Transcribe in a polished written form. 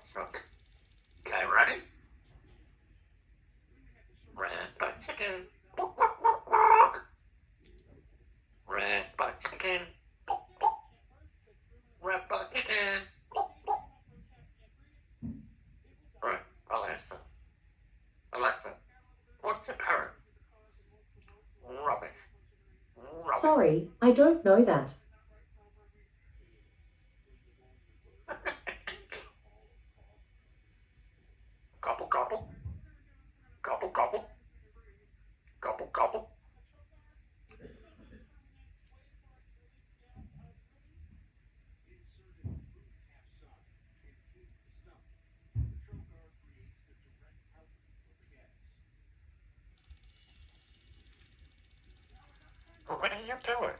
Sook. Okay, ready? Red butt chicken. Red butt chicken. Red butt chicken. Right, Alexa. Alexa, what's a parrot? Rubbish. Rubbish. Sorry, I don't know that. Gobble, gobble. Gobble, gobble. Gobble, gobble. What are you doing?